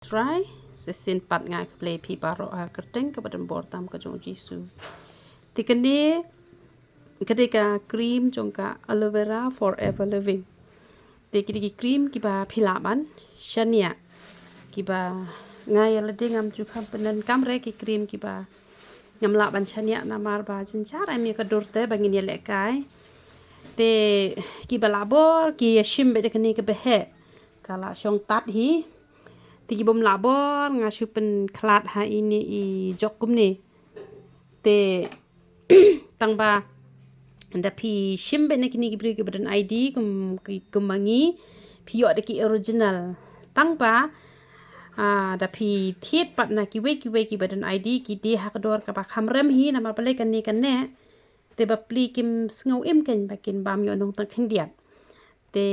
try sesin pat ngai play pi baro kerteng ke badan bortam ke jong jisu tikene ketika krim jongka aloe vera forever living tikiki krim kiba philaban shania kiba ngai ala dingam ju kham penan kamre ki krim kiba ngam la ban shania namar ba jinchara mi ka dorte bangin ye lekai te kiba labor ki yashim be dekani ke behe kala shong tat hi tiki bom labor ngasu pen klat ha ini I jokum ni te tangba anda pi shimbe na kini gibri ke badan ID kumangi pi yo deki original tangba da pi thiet pat na ki badan ID ki di hakdor ka ba khamrem hi na ma pale kan ni kan ne te ba pli kim sngo im ken bakin bam yo nong tang khendiat te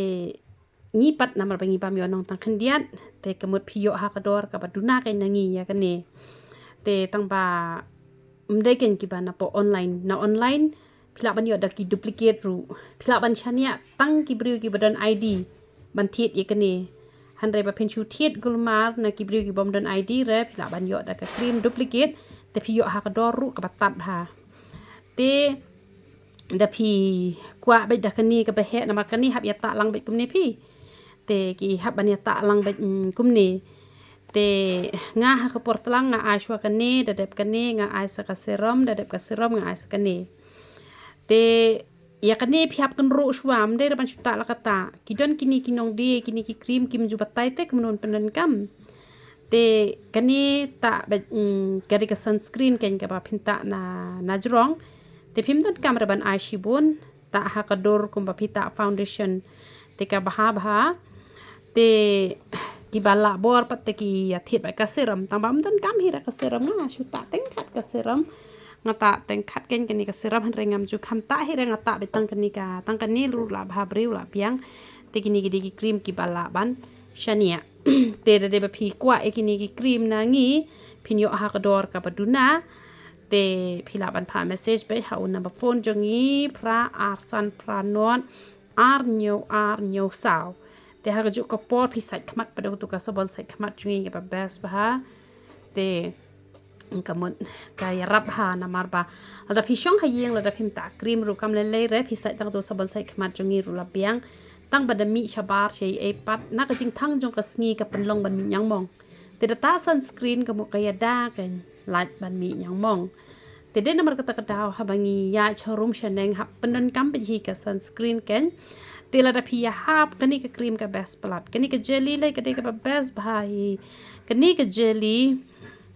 ngipat namar bangi pam yo nong tang khendiat te kemut pio hakador ka baduna kai nangi ya kane te tangba mdeken ki bana po online na online phila ban yo da ki duplicate ru phila ban chania tang ki briu ki badan ID ban thiet ye kane hanre ba penchu thiet gulmar na ki briu ki bom dan ID re phila ban yo da ka cream duplicate te pio hakador ru ka batat ha te da pi kwa be da kani ka behe namar kani hab ya ta lang be kumne pi te ki hab bania ta lang ba kumni te nga ha ka portlang nga aishwa kane dadep kane nga aisa ka serum dadep ka serum nga aisa kane te ya kane phiap kan ro shwam de ban chuta la kata kidon kini kinong de kini ki cream kim ju batai te kemnon penan kam te kane ta kari ka sunscreen ken ka ba phinta na jrong te phimdan kam ban aishibun ta ha ka dor kum ba phita foundation te ka baha te ki bala bor pat te ki ya thiet ba ka serum tambam dan kam hira ka serum nga shuta teng khat ka serum nga ta teng khat ken kani ka serum han rengam ju kham ta hira nga ta be tang kani ka tang kani lu la bha breu la piang te kini ki cream ki bala ban shania te de ba phi kwa e kini ki cream na ngi phinyo ha ka dor ka baduna te phila ban pha message be ha un number phone jongi pra arsan pra non ar nyo sao te ha ju ko por phi sai khmat pa tu ka sabon sai khmat chungi ka best ba te kamut ka yarap ha na marba ada phi shong ha yeng la da phim ta cream ru kam le re phi sai tang tu sabon sai khmat chungi ru la biang tang ba da mi shabar shei e pat na ka jing thang jong ka sngi ka penlong ban mi nyang mong te da ta sunscreen ka mo ka ya da kan light ban mi nyang mong te de namar kata kadaw ha bangi ya chorum shaneng ha penon kam pe hi ka sunscreen ken tela da pia hap kani ka cream ka best plat kani ka jelly lai ka de ka best bhai kani ka jelly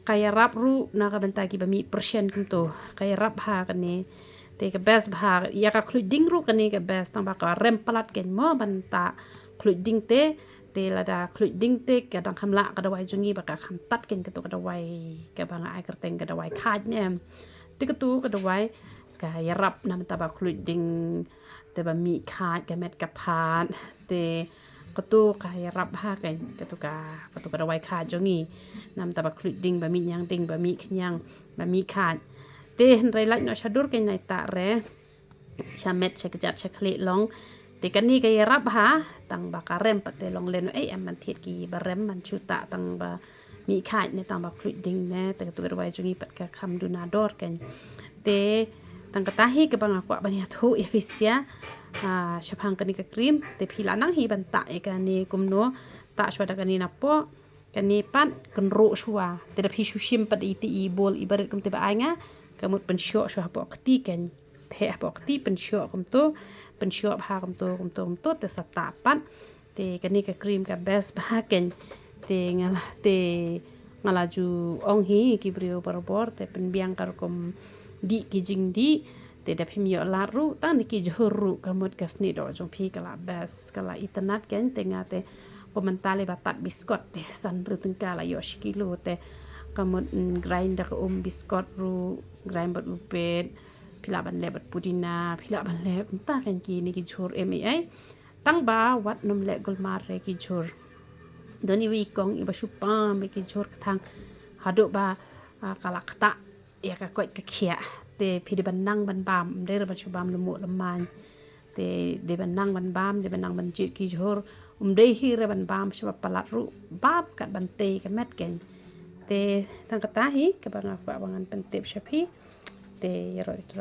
kaya rap ru na ka banta ki ba mi percent kum to kaya rap ha kani te ka best bha ya ka khluiding ru kani ka best tang ba ka rem plat ken mo banta khluiding te la da khluiding te ka dang khamla ka da wai jungi ba ka kham tat ken ka to ka da wai ka ba nga ai kerteng ka da wai khaj nem te ka tu ka da wai ka ya rap nam ta ba khluiding te ba mi khat ka met ka phat te ko tu ka ya rap ha kan ka tu ka wai kha jongi nam ta ba khluiding ba mi nyang ding ba mi khnyang ba mi khat te rai lai no shadur ke nai ta re chamet chekjat chekli long te kan ni ka ya rap ha tang ba ka rem pa te long len ai am man thiet ki ba rem man chuta tang ba mi khat ne tang ba khluiding ne te ka tu ka wai jongi pat ka kham du na dor kan te tang katahi ke bang aku banya thu efisia shapang kani ka cream te phila nang hi ban ta e kani kumno ta shwa da kani napo kani pat kan ro shwa te da phi shushim pat iti I bol ibarat kum te ba anga kamut pen sho shwa po kti ken the po kti pen sho kum to bha kum to te sa ta pat te kani ka cream ka best ba ken te ngala ju ong hi ki brio barbor te pen biang kar kum di kijing di te da phim yo la ru ta ni ki juru kamut kasni do jong phi kala bes kala itanat ken te nga te komentale batat biskot te san ru tung kala yo shikilo te kamut grind da biskot ru grind bat upet phila ban le bat pudina phila ban le ta kan ki ni ki jur ai tang ba wat num le gulmar re ki jur doni wi kong iba supa me ki jur thang hadu ba kala kta ya ka koi ka khia te phi de banang ban bam de ra chubam lu mu lamman te de banang ban bam de banang ban jit ki jor Dehi re ban bam sebab palat ru bam kat bante ke met ken te tang katahi ke bang aku abangan pentip syapi te ro itu